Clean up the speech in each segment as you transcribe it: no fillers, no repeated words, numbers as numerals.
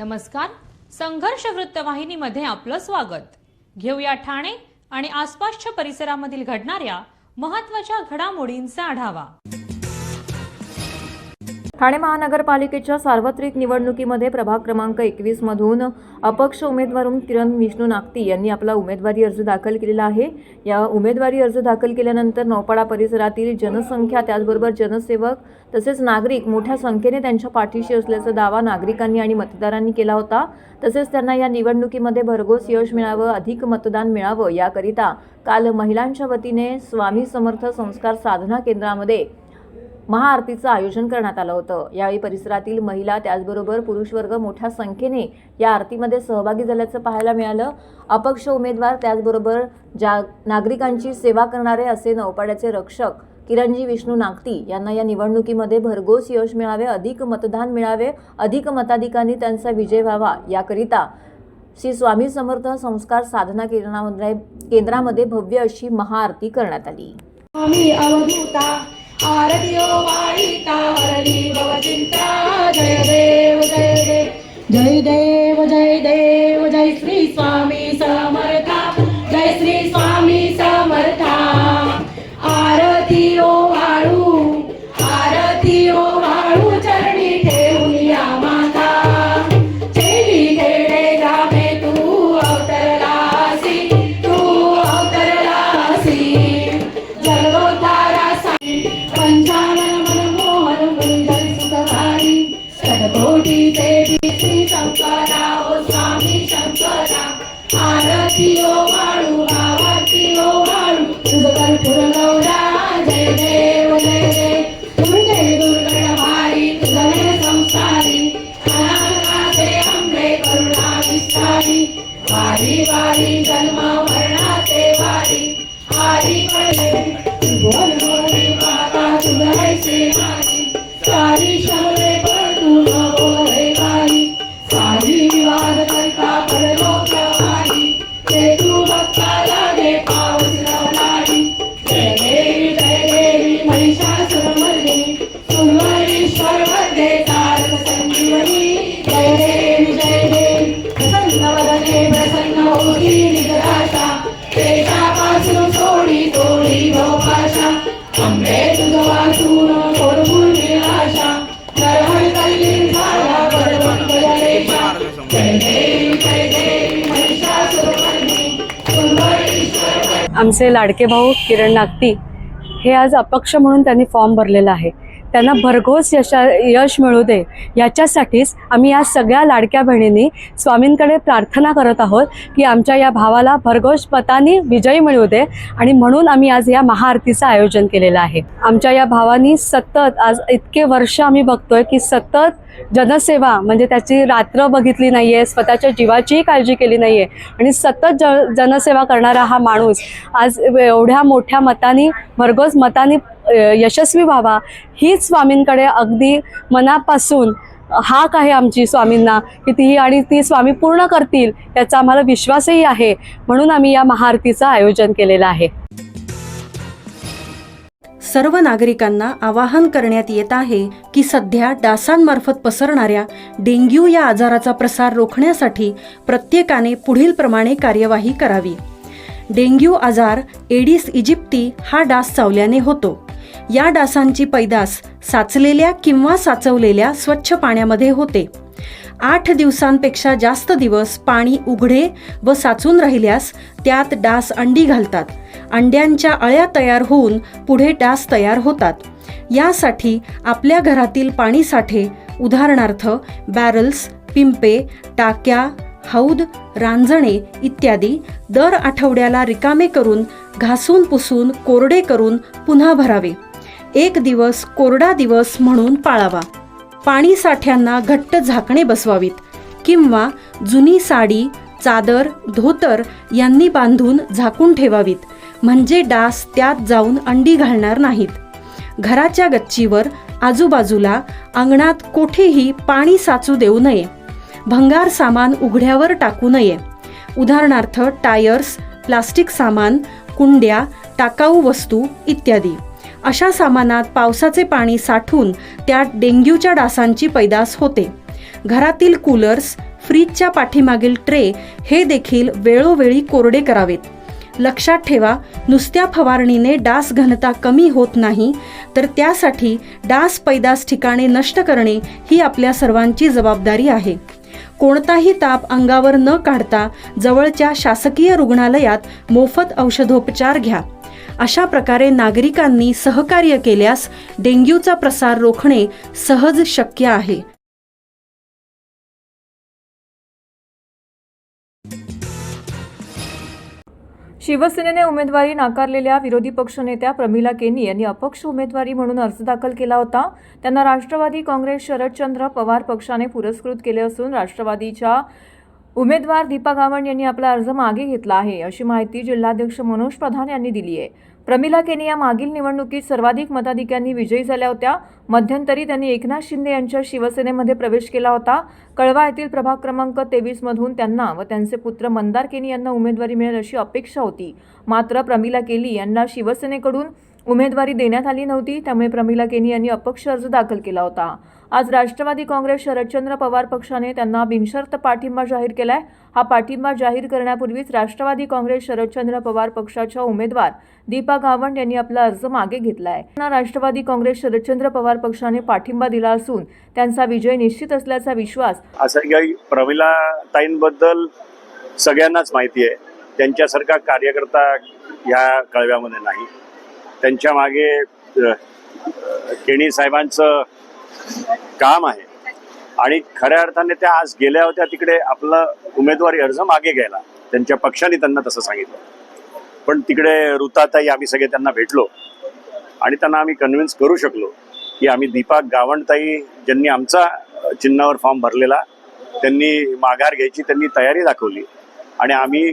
नमस्कार. संघर्ष वृत्तवाहिनीमध्ये आपलं स्वागत. घेऊया ठाणे आणि आसपासच्या परिसरामधील घडणाऱ्या महत्त्वाच्या घडामोडींचा आढावा. ठाणे महानगरपालिकेच्या सार्वत्रिक निवडणुकीमध्ये प्रभाग क्रमांक 21 मधून अपक्ष उमेदवार किरण विष्णू नागती यांनी आपला उमेदवारी अर्ज दाखल केलेला आहे. या उमेदवारी अर्ज दाखल केल्यानंतर नौपाडा परिसरातील जनसंख्या त्याचबरोबर जनसेवक तसेच नागरिक मोठ्या संख्येने त्यांच्या पाठीशी असल्याचा दावा नागरिकांनी आणि मतदारांनी केला होता. तसेच त्यांना या निवडणुकीमध्ये भरघोस यश मिळावं, अधिक मतदान मिळावं याकरिता काल महिलांच्या वतीने स्वामी समर्थ संस्कार साधना केंद्रामध्ये महाआरतीचं आयोजन करण्यात आलं होतं. यावेळी परिसरातील महिला त्याचबरोबर पुरुष वर्ग मोठ्या संख्येने या आरतीमध्ये सहभागी झाल्याचं पाहायला मिळालं. अपक्ष उमेदवार त्याचबरोबर नागरिकांची सेवा करणारे असे नौपाड्याचे रक्षक किरणजी विष्णू नागती यांना या निवडणुकीमध्ये भरघोस यश मिळावे, अधिक मतदान मिळावे, अधिक मताधिकांनी त्यांचा विजय व्हावा याकरिता श्री स्वामी समर्थ संस्कार साधना केंद्रामध्ये भव्य अशी महाआरती करण्यात आली. आरती ओ वाळिता हरली भवचिंता. जय देव जय देव जय देव जय देव जय श्री स्वामी समर्था. जय श्री स्वामी समर्था. आरती ओ वाळू चरणी ठेवून या माता. चेली खेडे गावे तू अवतरलासी, तू अवतरलासी. जगोद्धारासाठी पंचानन मनमोहन गुंजन सुखकारी. षटकोटी देवी श्री शंकरा ओ स्वामी शंकरा. आरती ओ वाळू आरती ओ वाळू तुझ कर्पूर गौरा. जय देव जय देव दुर्गे दुर्गण भारी तुझे संसारी. अनाथनाथे अंबे करुणा विस्तारी. वारी वारी जन्म मरणाचे वारी. आरी पडले बोल बोली माता तुझे मारी. सारी शमरे पर तू न बोले वारी. सारी विवाद करता परलोक वारी. ते तू भक्ता लागे पाऊस लाडी. जय देवी महिषासुरमर्दिनी. सुरवरीश्वर मध्ये तारक संजीवनी. जय देवी प्रसन्न वदने प्रसन्न होती निराशा. पेशापासून सोडी तोडी भवपाशा. अंबे तुझ वाचून कोरभूर निराशा. नरहर कल्लीन झाला परमंत जलेशा. जय देवी महिषासुरमर्दिनी. सुरवरीश्वर. आमचे लाडके भाऊ किरण नागती हे आज अपक्ष म्हणून त्यांनी फॉर्म भरलेला आहे. त्यांना भरघोस यश मिळू दे याच्यासाठीच आम्ही या सगळ्या लाडक्या बहिणींनी स्वामींकडे प्रार्थना करत आहोत की आमच्या या भावाला भरघोस मतांनी विजयी मिळू दे. आणि म्हणून आम्ही आज या महाआरतीचं आयोजन केलेलं आहे. आमच्या या भावानी सतत आज इतके वर्ष आम्ही बघतोय की सतत जनसेवा म्हणजे त्याची रात्र बघितली नाही आहे, स्वतःच्या जीवाचीही काळजी केली नाही आहे आणि सतत जनसेवा करणारा हा माणूस आज एवढ्या मोठ्या मतांनी भरघोस मतांनी यशस्वी व्हावा हीच स्वामींकडे अगदी मनापासून हाक आहे आमची स्वामींना की ती स्वामी पूर्ण करतील याचा आम्हाला विश्वासही आहे. म्हणून आम्ही या महाआरतीचं आयोजन केलेलं आहे. सर्व नागरिकांना आवाहन करण्यात येत आहे की सध्या डासांमार्फत पसरणाऱ्या डेंग्यू या आजाराचा प्रसार रोखण्यासाठी प्रत्येकाने पुढील प्रमाणे कार्यवाही करावी. डेंग्यू आजार एडिस इजिप्ती हा डास चावल्याने होतो. या डासांची पैदास साचलेल्या किंवा साचवलेल्या स्वच्छ पाण्यामध्ये होते. 8 दिवसांपेक्षा जास्त दिवस पाणी उघडे व साचून राहिल्यास त्यात डास अंडी घालतात. अंड्यांच्या अळ्या तयार होऊन पुढे डास तयार होतात. यासाठी आपल्या घरातील पाणीसाठे उदाहरणार्थ बॅरल्स, पिंपे, टाक्या, हौद, रांजणे इत्यादी दर आठवड्याला रिकामे करून घासून पुसून कोरडे करून पुन्हा भरावे. 1 दिवस कोरडा दिवस म्हणून पाळावा. पाणी साठ्यांना घट्ट झाकणे बसवावीत किंवा जुनी साडी, चादर, धोतर यांनी बांधून झाकून ठेवावीत म्हणजे डास त्यात जाऊन अंडी घालणार नाहीत. घराच्या गच्चीवर, आजूबाजूला, अंगणात कोठेही पाणी साचू देऊ नये. भंगार सामान उघड्यावर टाकू नये. उदाहरणार्थ टायर्स, प्लास्टिक सामान, कुंड्या, टाकाऊ वस्तू इत्यादी. अशा सामानात पावसाचे पाणी साठून त्यात डेंग्यूच्या डासांची पैदास होते. घरातील कूलर्स, फ्रीजच्या पाठीमागील ट्रे हे देखील वेळोवेळी कोरडे करावेत. लक्षात ठेवा, नुसत्या फवारणीने डास घनता कमी होत नाही, तर त्यासाठी डास पैदास ठिकाणे नष्ट करणे ही आपल्या सर्वांची जबाबदारी आहे. कोणताही ताप अंगावर न काढता जवळच्या शासकीय रुग्णालयात मोफत औषधोपचार घ्या. अशा प्रकारे नागरिकांनी सहकार्य केल्यास डेंग्यूचा प्रसार रोखणे सहज शक्य आहे. शिवसेनेने उमेदवारी नाकारलेल्या विरोधी पक्षनेत्या प्रमिला केनी यांनी अपक्ष उमेदवारी म्हणून अर्ज दाखल केला होता. त्यांना राष्ट्रवादी काँग्रेस शरदचंद्र पवार पक्षाने पुरस्कृत केले असून राष्ट्रवादीच्या उमेदवार दीपा गावंड यांनी आपला अर्ज मागे घेतला आहे, अशी माहिती जिल्हाध्यक्ष मनोज प्रधान यांनी दिली आहे. प्रमिला केनी या मागील निवडणुकीत सर्वाधिक मताधिक्यांनी विजयी झाल्या होत्या. मध्यंतरी त्यांनी एकनाथ शिंदे यांच्या शिवसेनेमध्ये प्रवेश केला होता. कळवा येथील प्रभाग क्रमांक 23 मधून त्यांना व त्यांचे पुत्र मंदार केनी यांना उमेदवारी मिळेल अशी अपेक्षा होती. मात्र प्रमिला केनी यांना शिवसेनेकडून उमेदवारी देण्यात आली नव्हती. त्यामुळे प्रमिला केनी यांनी अपक्ष अर्ज दाखल केला होता. आज राष्ट्रवादी काँग्रेस शरदचंद्र पवार पक्षाने त्यांना बिनशर्त पाठिंबा जाहीर केलाय. हा पाठिंबा जाहीर करण्यापूर्वीच राष्ट्रवादी काँग्रेस शरदचंद्र पवार पक्षाच्या उमेदवार दीपा गावंड यांनी आपला अर्ज मागे घेतलाय. राष्ट्रवादी काँग्रेस शरदचंद्र पवार पक्षाने पाठिंबा दिला असून त्यांचा विजय निश्चित असल्याचा विश्वास. असं काही प्रमिला ताईंबद्दल सगळ्यांनाच माहिती आहे. त्यांच्यासारखा कार्यकर्ता ह्या कळव्यामध्ये नाही. त्यांच्या मागे केणी साहेबांचं काम आहे आणि खऱ्या अर्थाने त्या आज गेल्या होत्या तिकडे आपला उमेदवारी अर्ज मागे घ्यायला. त्यांच्या पक्षाने त्यांना तसं सांगितलं. पण तिकडे ऋताताई आम्ही सगळे त्यांना भेटलो आणि त्यांना आम्ही कन्व्हिन्स करू शकलो की आम्ही दीपा गावंडताई ज्यांनी आमचा चिन्हावर फॉर्म भरलेला त्यांनी माघार घ्यायची त्यांनी तयारी दाखवली आणि आम्ही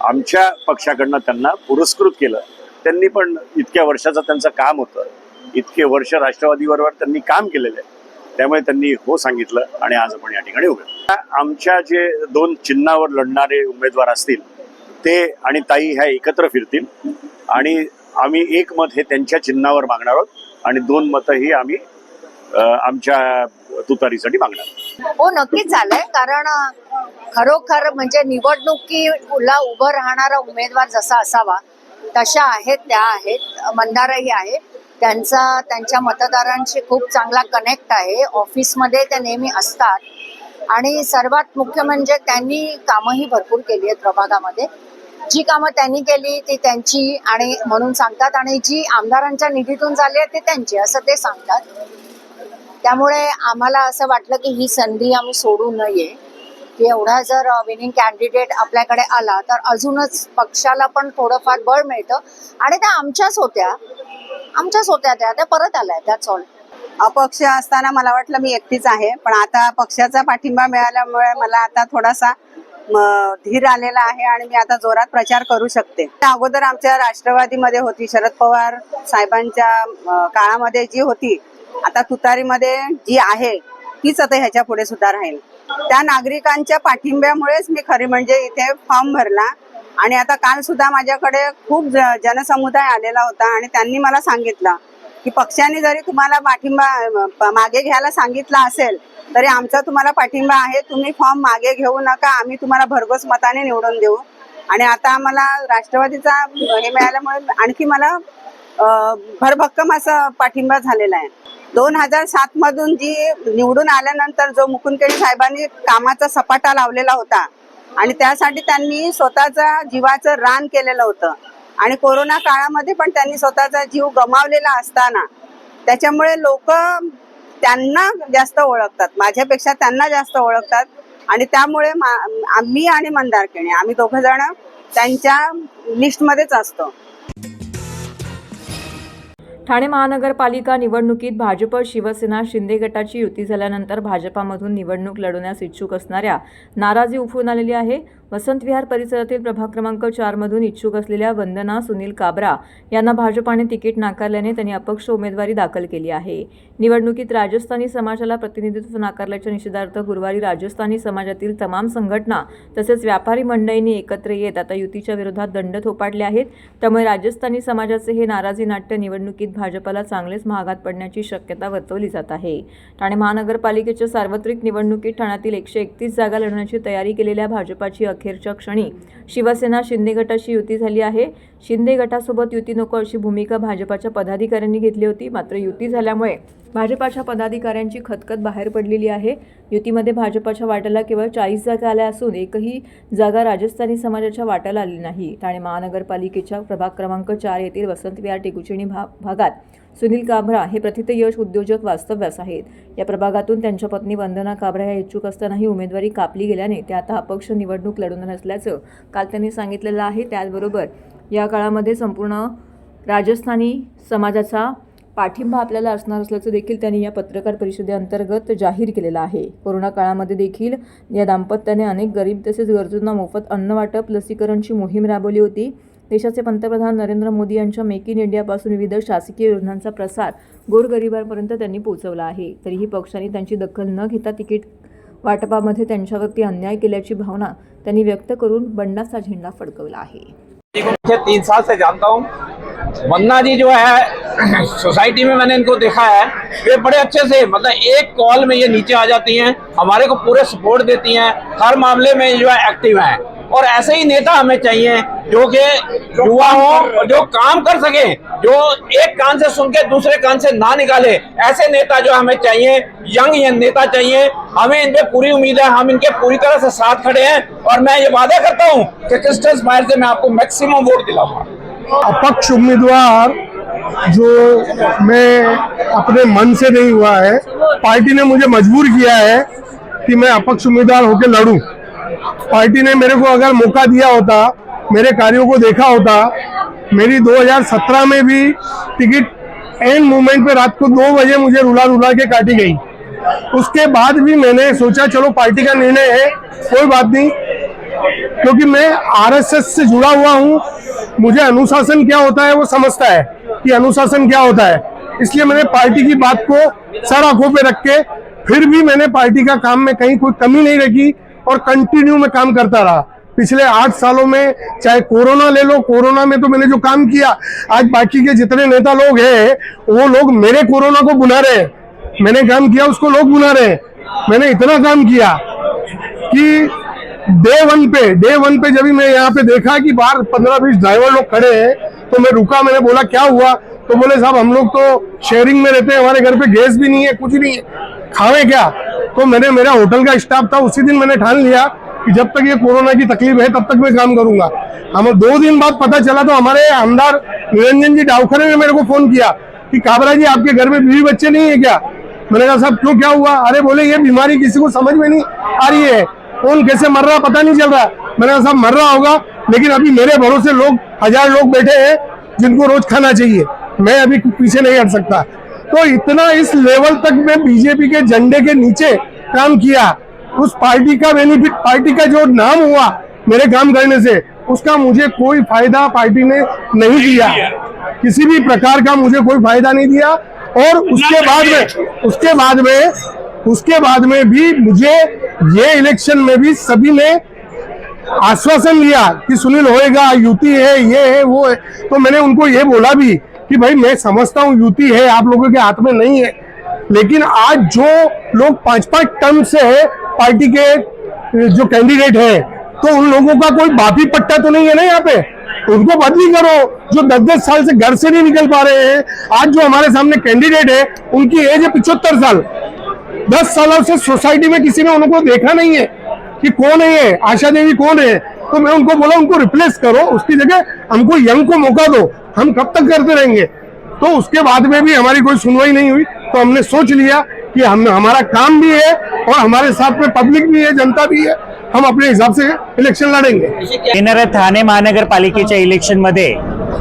आमच्या पक्षाकडनं त्यांना पुरस्कृत केलं. त्यांनी पण इतक्या वर्षाचं त्यांचं काम होतं, इतके वर्ष राष्ट्रवादीबरोबर त्यांनी काम केलेलं आहे, त्यामुळे त्यांनी हो सांगितलं आणि आज आपण या ठिकाणी उभे. आमच्या जे 2 चिन्हावर लढणारे उमेदवार असतील ते आणि ताई ह्या एकत्र फिरतील आणि आम्ही एक मत हे त्यांच्या चिन्हावर मागणार आहोत आणि 2 मतं ही आम्ही आमच्या तुतारीसाठी मागणार. हो, नक्कीच झालंय. कारण खरोखर म्हणजे निवडणुकीला उभं राहणारा उमेदवार जसा असावा तशा आहेत त्या आहेत. मंदारही आहे. त्यांच्या मतदारांशी खूप चांगला कनेक्ट आहे. ऑफिसमध्ये ते नेहमी असतात आणि सर्वात मुख्य म्हणजे त्यांनी कामंही भरपूर केली आहेत प्रभागामध्ये. जी कामं त्यांनी केली ती त्यांची आणि म्हणून सांगतात आणि जी आमदारांच्या निधीतून झाली आहे ते त्यांची असं ते सांगतात. त्यामुळे आम्हाला असं वाटलं की ही संधी आम्ही सोडू नये की एवढा जर विनिंग कॅन्डिडेट आपल्याकडे आला तर अजूनच पक्षाला पण थोडंफार बळ मिळतं आणि त्या आमच्याच होत्या त्या परत आल्या. That's all. अपक्ष असताना मला वाटलं मी एकटीच आहे, पण आता पक्षाचा पाठिंबा मिळाल्यामुळे मला आता थोडासा धीर आलेला आहे आणि मी आता जोरात प्रचार करू शकते. अगोदर आमच्या राष्ट्रवादीमध्ये होती, शरद पवार साहेबांच्या काळामध्ये जी होती, आता तुतारीमध्ये जी आहे तीच आता ह्याच्या पुढे सुद्धा राहील. त्या नागरिकांच्या पाठिंब्यामुळेच मी खरी म्हणजे इथे फॉर्म भरला आणि आता काल सुद्धा माझ्याकडे खूप जनसमुदाय आलेला होता आणि त्यांनी मला सांगितलं की पक्षाने जरी तुम्हाला पाठिंबा मागे घ्यायला सांगितला असेल तरी आमचा तुम्हाला पाठिंबा आहे. तुम्ही फॉर्म मागे घेऊ नका, आम्ही तुम्हाला भरघोस मताने निवडून देऊ. आणि आता आम्हाला राष्ट्रवादीचा हे मिळाल्यामुळे आणखी मला भरभक्कम असा पाठिंबा झालेला आहे. 2007 मधून जी निवडून आल्यानंतर जो मुकुंद केणी साहेबांनी कामाचा सपाटा लावलेला होता आणि त्यासाठी त्यांनी स्वतःचा जीवाचं रान केलेलं होतं आणि कोरोना काळामध्ये पण त्यांनी स्वतःचा जीव गमावलेला असताना त्याच्यामुळे लोक त्यांना जास्त ओळखतात, माझ्यापेक्षा त्यांना जास्त ओळखतात आणि त्यामुळे आम्ही आणि मंदार केणी आम्ही दोघं जण त्यांच्या लिस्टमध्येच असतो. ठाणे महानगरपालिका निवडणुकीत भाजप शिवसेना शिंदे गटाची युती झाल्यानंतर भाजपामधून निवडणूक लढवण्यास इच्छुक असणाऱ्या नाराजी उफून आलेली आहे. वसंत विहार परिसरातील प्रभाग क्रमांक 4 मधून इच्छुक असलेल्या वंदना सुनील काबरा यांना भाजपाने तिकीट नाकारल्याने त्यांनी अपक्ष उमेदवारी दाखल केली आहे. निवडणुकीत राजस्थानी समाजाला प्रतिनिधित्व नाकारल्याच्या निषेधार्थ गुरुवारी राजस्थानी समाजातील तमाम संघटना तसेच व्यापारी मंडळींनी एकत्र येत आता युतीच्या विरोधात दंड थोपाडले आहेत. त्यामुळे राजस्थानी समाजाचे हे नाराजी नाट्य निवडणुकीत भाजपाला चांगलेच महागात पडण्याची शक्यता वर्तवली जात आहे. ठाणे महानगरपालिकेच्या सार्वत्रिक निवडणुकीत ठाण्यातील 131 जागा लढवण्याची तयारी केलेल्या भाजपाची अखेरच्या क्षणी शिवसेना शिंदे गटाशी युती झाली आहे. शिंदे गटासोबत युती नको अशी भूमिका भाजपाच्या पदाधिकाऱ्यांनी घेतली होती. मात्र युती झाल्यामुळे भाजपाच्या पदाधिकाऱ्यांची खतखत बाहेर पडलेली आहे. युतीमध्ये भाजपाच्या वाट्याला केवळ 40 जागा आल्या असून एकही जागा राजस्थानी समाजाच्या वाट्याला आली नाही. ठाणे महानगरपालिकेच्या प्रभाग क्रमांक 4 येथील वसंत विहार टेकुचिणी भागात सुनील काबरा हे प्रथितयश उद्योजक वास्तव्यास आहेत. या प्रभागातून त्यांच्या पत्नी वंदना काबरा या इच्छुक असतानाही उमेदवारी कापली गेल्याने ते आता अपक्ष निवडणूक लढवणार असल्याचं काल त्यांनी सांगितलेलं आहे. त्याचबरोबर या काळामध्ये संपूर्ण राजस्थानी समाजाचा पाठिंबा आपल्याला असणार असल्याचं देखील त्यांनी या पत्रकार परिषदेअंतर्गत जाहीर केलेलं आहे. कोरोना काळामध्ये देखील या दाम्पत्याने अनेक गरीब तसेच गरजूंना मोफत अन्न वाटप, लसीकरणची मोहीम राबवली होती. देशाचे पंतप्रधान नरेंद्र मोदी यांच्या मेक इन इंडियापासून विविध शासकीय योजनांचा प्रसार गोरगरिबांपर्यंत त्यांनी पोहोचवला आहे. तरीही पक्षाने त्यांची दखल न घेता तिकीट वाटपामध्ये त्यांच्यावरती अन्याय केल्याची भावना त्यांनी व्यक्त करून बंडाचा झेंडा फडकवला आहे. 3 साल से जानता हूँ। वंदना जी जो है सोसाइटी में मैंने इनको देखा है, ये बड़े अच्छे से मतलब एक कॉल में ये नीचे आ जाती हैं, हमारे को पूरे सपोर्ट देती हैं, हर मामले में जो है एक्टिव हैं। और ऐसे ही नेता हमें चाहिए जो कि युवा हो, जो काम कर सके, जो एक कान से सुन के दूसरे कान से ना निकाले। ऐसे नेता जो हमें चाहिए, यंग नेता चाहिए। हमें इन पे पूरी उम्मीद है, हम इनके पूरी तरह से साथ खड़े हैं और मैं ये वादा करता हूँ कि क्रिस्टल स्माइल से मैं आपको मैक्सिमम वोट दिलाऊंगा। अपक्ष उम्मीदवार जो मैं अपने मन से नहीं हुआ है, पार्टी ने मुझे मजबूर किया है कि मैं अपक्ष उम्मीदवार होकर लड़ूं। पार्टी ने मेरे को अगर मौका दिया होता, मेरे कार्यों को देखा होता, मेरी 2017 में भी टिकट एंड मूवमेंट पे रात को 2 बजे मुझे रुला के काटी गई। उसके बाद भी मैंने सोचा चलो पार्टी का निर्णय है, कोई बात नहीं, क्योंकि मैं आरएसएस से जुड़ा हुआ हूँ। मुझे अनुशासन क्या होता है वो समझता है कि अनुशासन क्या होता है, इसलिए मैंने पार्टी की बात को सर आंखों पे रख के फिर भी मैंने पार्टी का काम में कहीं कोई कमी नहीं रखी और कंटिन्यू में काम करता रहा। पिछले 8 सालों में चाहे कोरोना ले लो, कोरोना में तो मैंने जो काम किया, आज बाकी के जितने नेता लोग हैं वो लोग मेरे कोरोना को बुला रहे हैं। मैंने काम किया उसको लोग बुला रहे हैं। मैंने इतना काम किया कि डे वन पे जब मैं यहाँ पे देखा कि बाहर 15-20 ड्राइवर लोग खड़े हैं तो मैं रुका। मैंने बोला क्या हुआ, तो बोले साहब हम लोग तो शेयरिंग में रहते हैं, हमारे घर पे गैस भी नहीं है, कुछ नहीं है, खावे क्या। तो मैंने, मेरा होटल का स्टाफ था, उसी दिन मैंने ठान लिया कि जब तक ये कोरोना की तकलीफ है तब तक मैं काम करूंगा। हमें 2 दिन बाद पता चला तो हमारे आमदार निरंजन जी डावखरे ने मेरे को फोन किया कि काबरा जी आपके घर में बीवी बच्चे नहीं है क्या। मैंने कहा साहब क्यों, क्या हुआ। अरे बोले ये बीमारी किसी को समझ में नहीं आ रही है, कौन कैसे मर रहा पता नहीं चल रहा। मैंने कहा साहब मर रहा होगा, लेकिन अभी मेरे भरोसे लोग 1000 लोग बैठे हैं जिनको रोज खाना चाहिए, मैं अभी पीछे नहीं हट सकता। तो इतना इस लेवल तक मैं बीजेपी के झंडे के नीचे काम किया। उस पार्टी का बेनिफिट, पार्टी का जो नाम हुआ मेरे काम करने से, उसका मुझे कोई फायदा पार्टी ने नहीं दिया, किसी भी प्रकार का मुझे कोई फायदा नहीं दिया। और उसके बाद में भी मुझे ये इलेक्शन में भी सभी ने आश्वासन दिया कि सुनील होएगा, युति है, ये है वो है। तो मैंने उनको ये बोला भी कि भाई मैं समझता हूँ युति है, आप लोगों के हाथ में नहीं है, लेकिन आज जो लोग 5-5 टर्म से पार्टी के जो कैंडिडेट है, तो उन लोगों का कोई बापी पट्टा तो नहीं है ना यहाँ पे, उनको बदली करो। जो 10-10 साल से घर से नहीं निकल पा रहे हैं, आज जो हमारे सामने कैंडिडेट है उनकी एज है 75 साल। 10 सालों से सोसाइटी में किसी ने उनको देखा नहीं है कि कौन है ये आशा देवी कौन है। तो मैं उनको बोला उनको रिप्लेस करो, उसकी जगह हमको यंग को मौका दो, हम कब तक करते रहेंगे। तो उसके बाद में भी हमारी कोई सुनवाई नहीं हुई। तो हमने सोच लिया कि हमारा काम भी है और हमारे साथ में पब्लिक भी है, जनता भी है, हम अपने हिसाब से इलेक्शन लढेंगे। येणाऱ्या ठाणे महानगरपालिकेच्या इलेक्शन मध्ये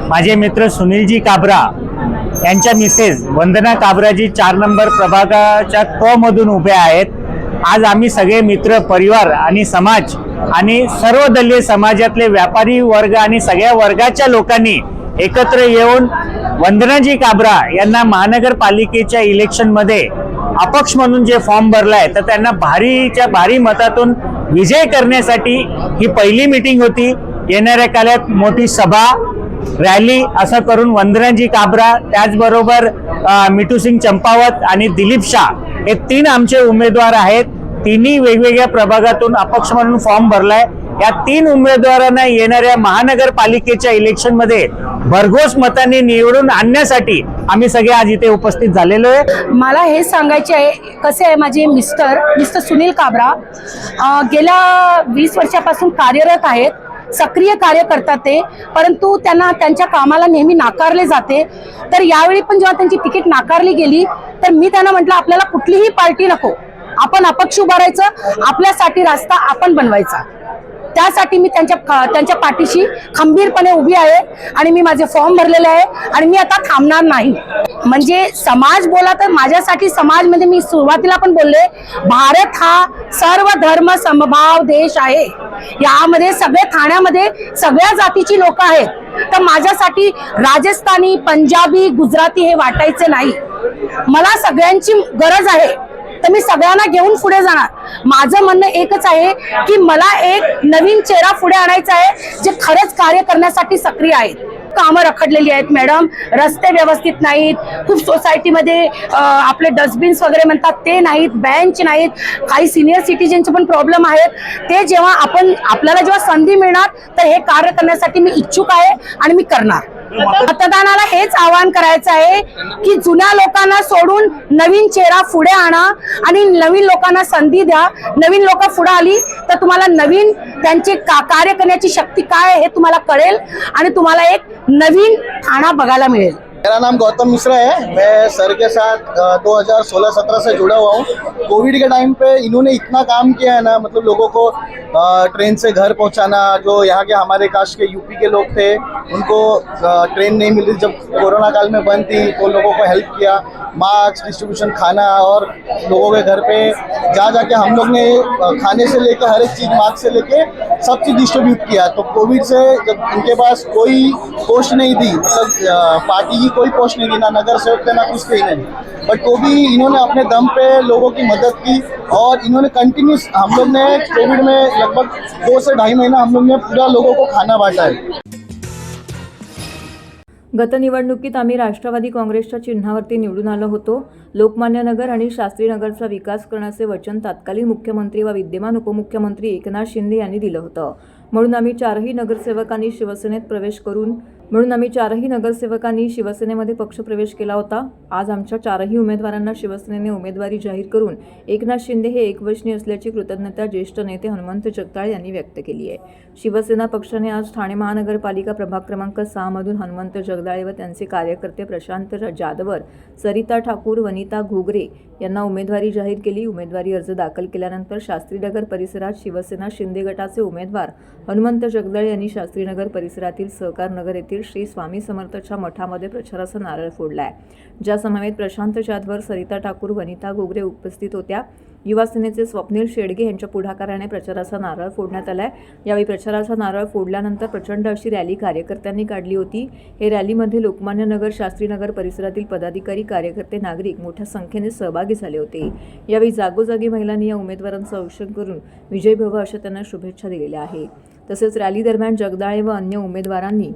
माझे मित्र सुनीलजी काबरा यांच्या मिसेस वंदना काबराजी 4 नंबर प्रभागाच्या क मधून उभे आहेत। आज आम्ही सगळे मित्र, परिवार आणि समाज आणि सर्वदलीय समाजातले व्यापारी वर्ग आणि सगळ्या वर्गाच्या लोकांनी एकत्र येऊन वंदनाजी काबरा यांना महानगरपालिकेच्या इलेक्शनमध्ये अपक्ष म्हणून जे फॉर्म भरलाय तर त्यांना भारीच्या भारी मतातून विजय करण्यासाठी ही पहिली मीटिंग होती. येणाऱ्या काळात मोठी सभा रॅली असं करून वंदनाजी काबरा त्याचबरोबर मिठू सिंग चंपावत आणि दिलीप शाह हे 3 आमचे उमेदवार आहेत. तिन्ही वेगवेगळ्या प्रभागातून अपक्ष म्हणून फॉर्म भरलाय. या 3 उमेदवारांना येणाऱ्या महानगरपालिकेच्या इलेक्शनमध्ये भरघोस मतांनी निवडून आणण्यासाठी आम्ही सगळे आज इथे उपस्थित झालेलो आहे. मला हे सांगायचे आहे, कसे आहे माझे मिस्टर सुनील काबरा गेल्या 20 वर्षापासून कार्यरत आहेत. सक्रिय कार्य करतात ते, परंतु त्यांना त्यांच्या कामाला नेहमी नाकारले जाते. तर यावेळी पण जेव्हा त्यांची तिकीट नाकारली गेली तर मी त्यांना म्हटलं आपल्याला कुठलीही पार्टी नको, आपण अपक्ष उभारायचं, आपल्यासाठी रस्ता आपण बनवायचा. त्यासाठी मी त्यांच्या पाठीशी खंबीरपणे उभी आहे आणि मी माझे फॉर्म भरलेले आहे आणि मी आता थांबणार नाही. म्हणजे समाज बोला तर माझ्यासाठी समाज म्हणजे मी सुरुवातीला पण बोलले, भारत हा सर्व धर्म समभाव देश आहे. यामध्ये ठाण्यामध्ये सगळ्या जातीची लोक आहेत. तर माझ्यासाठी राजस्थानी, पंजाबी, गुजराती हे वाटायचे नाही. मला सगळ्यांची गरज आहे, तर मी सगळ्यांना घेऊन पुढे जाणार. माझं म्हणणं एकच आहे की मला एक नवीन चेहरा पुढे आणायचा आहे जे खरंच कार्य करण्यासाठी सक्रिय आहेत. कामं रखडलेली आहेत मॅडम, रस्ते व्यवस्थित नाहीत, खूप सोसायटीमध्ये आपले डस्टबिन्स वगैरे म्हणतात ते नाहीत, बेंच नाहीत, काही सिनियर सिटीजनचे पण प्रॉब्लेम आहेत. ते जेव्हा आपल्याला जेव्हा संधी मिळणार तर हे कार्य करण्यासाठी मी इच्छुक आहे आणि मी करणार. मतदानाला हेच आवाहन करायचं आहे की जुन्या लोकांना सोडून नवीन चेहरा पुढे आणा आणि नवीन लोकांना संधी द्या. नवीन लोक पुढे आली तर तुम्हाला नवीन त्यांचे कार्य करण्याची शक्ती काय आहे हे तुम्हाला कळेल आणि तुम्हाला एक नवीन ठाणा बघायला मिळेल. मेरा नाम गौतम मिश्रा है। मैं सर के साथ 2016-17 से जुड़ा हुआ हूँ। कोविड के टाइम पे इन्होंने इतना काम किया है ना, मतलब लोगों को ट्रेन से घर पहुँचाना, जो यहाँ के हमारे कास्ट के यूपी के लोग थे उनको ट्रेन नहीं मिली, जब कोरोना काल में बंद थी तो लोगों को हेल्प किया, मास्क डिस्ट्रीब्यूशन, खाना, और लोगों के घर पे जा जाके हम लोग ने खाने से लेकर हर एक चीज़, मास्क से लेके सब चीज़ डिस्ट्रीब्यूट किया। तो कोविड से जब इनके पास कोई पोस्ट नहीं थी, मतलब पार्टी की कोई पोस्ट नहीं थी, ना नगर सेवक थे ना कुछ थे नहीं, बट तो भी इन्होंने अपने दम पे लोगों की मदद की और इन्होंने कंटिन्यूस, हम लोग ने कोविड में लगभग 2 से 2.5 महीना हम लोग ने पूरा लोगों को खाना बांटा है। गत निवडणुकीत आम्ही राष्ट्रवादी काँग्रेसच्या चिन्हावरती निवडून आलो होतो. लोकमान्य नगर आणि शास्त्री नगरचा विकास करण्याचे वचन तत्कालीन मुख्यमंत्री व विद्यमान उपमुख्यमंत्री एकनाथ शिंदे यांनी दिलं होतं. म्हणून आम्ही चारही नगरसेवकांनी शिवसेनेमध्ये पक्षप्रवेश केला होता. आज आमच्या चारही उमेदवारांना शिवसेनेने उमेदवारी जाहीर करून एकनाथ शिंदे हे एकवचनी असल्याची कृतज्ञता ज्येष्ठ नेते हनुमंत जगदाळे यांनी व्यक्त केली आहे. शिवसेना पक्षाने आज ठाणे महानगरपालिका प्रभाग क्रमांक 6 मधून हनुमंत जगदाळे व त्यांचे कार्यकर्ते प्रशांत जाधवर, सरिता ठाकूर, वनिता घुगरे यांना उमेदवारी जाहीर केली. उमेदवारी अर्ज दाखल केल्यानंतर शास्त्रीनगर परिसरात शिवसेना शिंदे गटाचे उमेदवार हनुमंत जगदाळे यांनी शास्त्रीनगर परिसरातील सहकार नगर येथील श्री स्वामी समर्थच्या मठामध्ये प्रचाराचा नारळ फोडलाय. ज्या समवेत प्रशांत जाधवर, सरिता ठाकूर, वनिता घुगरे उपस्थित होत्या. युवा सेनेचे स्वप्नील शेडगे यांच्या पुढाकाराने प्रचाराचा नारळ फोडण्यात आलाय. यावेळी प्रचाराचा नारळ फोडल्यानंतर प्रचंड अशी रॅली कार्यकर्त्यांनी काढली होती. हे रॅलीमध्ये लोकमान्य नगर, शास्त्रीनगर परिसरातील पदाधिकारी, कार्यकर्ते, नागरिक मोठ्या संख्येने सहभागी झाले होते. यावेळी जागोजागी महिलांनी या उमेदवारांचं औक्षण करून विजय भव अशा त्यांना शुभेच्छा दिलेल्या आहेत. तसेच रॅली दरम्यान जगदाळे व अन्य उमेदवारांनी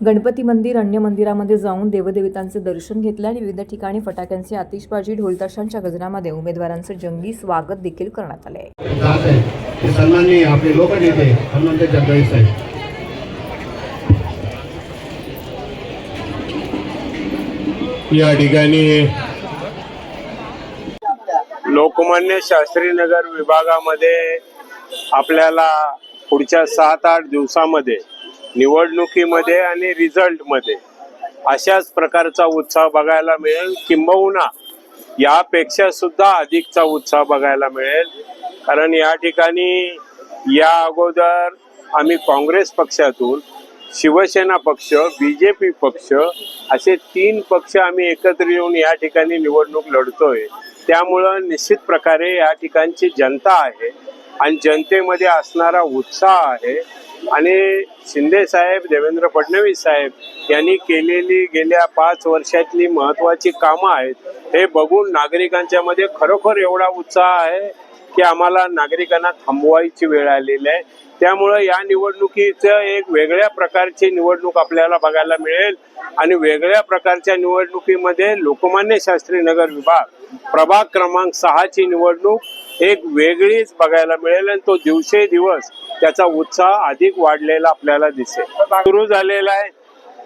गणपती मंदिर, अन्य मंदिरामध्ये जाऊन देवदेवतांचे दर्शन घेतले आणि विविध ठिकाणी फटाक्यांची आतिषबाजी, ढोलताशांच्या गजरामध्ये उमेदवारांचे जंगी स्वागत देखील करण्यात आले. सन्माननीय आपले लोकनेते हनुमंत जगदाळे साहेब, या ठिकाणी लोकमान्य शास्त्रीनगर विभागामध्ये आपल्याला पुढच्या 7-8 दिवसामध्ये निवडणुकीमध्ये आणि रिझल्टमध्ये अशाच प्रकारचा उत्साह बघायला मिळेल, किंबहुना यापेक्षा सुद्धा अधिकचा उत्साह बघायला मिळेल. कारण या ठिकाणी या अगोदर आम्ही काँग्रेस पक्षातून शिवसेना पक्ष, BJP पक्ष असे 3 पक्ष आम्ही एकत्र येऊन या ठिकाणी निवडणूक लढतोय. त्यामुळं निश्चित प्रकारे या ठिकाणची जनता आहे आणि जनतेमध्ये असणारा उत्साह आहे आणि शिंदे साहेब, देवेंद्र फडणवीस साहेब यांनी केलेली गेल्या 5 वर्षातली महत्त्वाची कामं आहेत हे बघून नागरिकांच्या मध्ये खरोखर एवढा उत्साह आहे की आम्हाला नागरिकांना थांबवायची वेळ आलेली आहे. त्यामुळं या निवडणुकीचं एक वेगळ्या प्रकारची निवडणूक आपल्याला बघायला मिळेल आणि वेगळ्या प्रकारच्या निवडणुकीमध्ये लोकमान्य शास्त्री नगर विभाग प्रभाग क्रमांक 6 ची निवडणूक एक वेगळीच बघायला मिळेल आणि तो दिवसेदिवस त्याचा उत्साह अधिक वाढलेला आपल्याला दिसेल. सुरू झालेला आहे,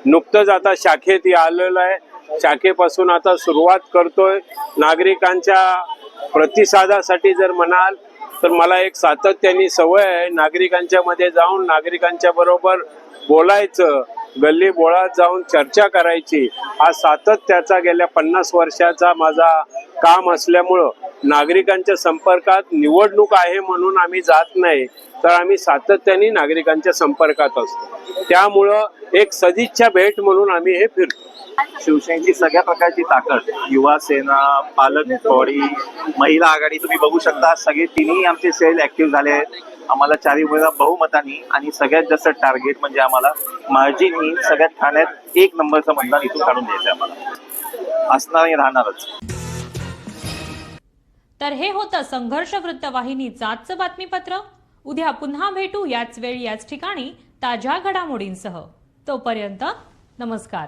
नुकतंच आता शाखेत आलेलं आहे. शाखेपासून आता सुरुवात करतोय. नागरिकांच्या प्रतिसादासाठी जर म्हणाल तर मला एक सातत्याने सवय आहे नागरिकांच्या मध्ये जाऊन नागरिकांच्या बरोबर बोलायचं, गल्ली बोळात जाऊन चर्चा करायची. हा सातत्याचा गेल्या 50 वर्षाचा माझा काम असल्यामुळं नागरिकांच्या संपर्कात निवडणूक आहे म्हणून आम्ही जात नाही, तर आम्ही सातत्याने नागरिकांच्या संपर्कात असतो. त्यामुळं एक सदिच्छा भेट म्हणून आम्ही हे फिरतो. शिवसेनेची सगळ्या प्रकारची ताकद, युवा सेना, पालक बॉडी, महिला आघाडी तुम्ही बघू शकता. सगळे तिन्ही आमचे सेल ऍक्टिव्ह झाले आहेत. आम्हाला 4 वेळा बहुमतांनी आणि सगळ्यात जास्त टार्गेट म्हणजे आम्हाला मार्जिननी सगळ्यात ठाण्यात 1 नंबरचं मतदान इथून काढून द्यायचं आम्हाला असणार आणि राहणारच. तर हे होतं संघर्ष वृत्तवाहिनीचं आजचं बातमीपत्र. उद्या पुन्हा भेटू याच वेळी याच ठिकाणी ताज्या घडामोडींसह. तोपर्यंत नमस्कार.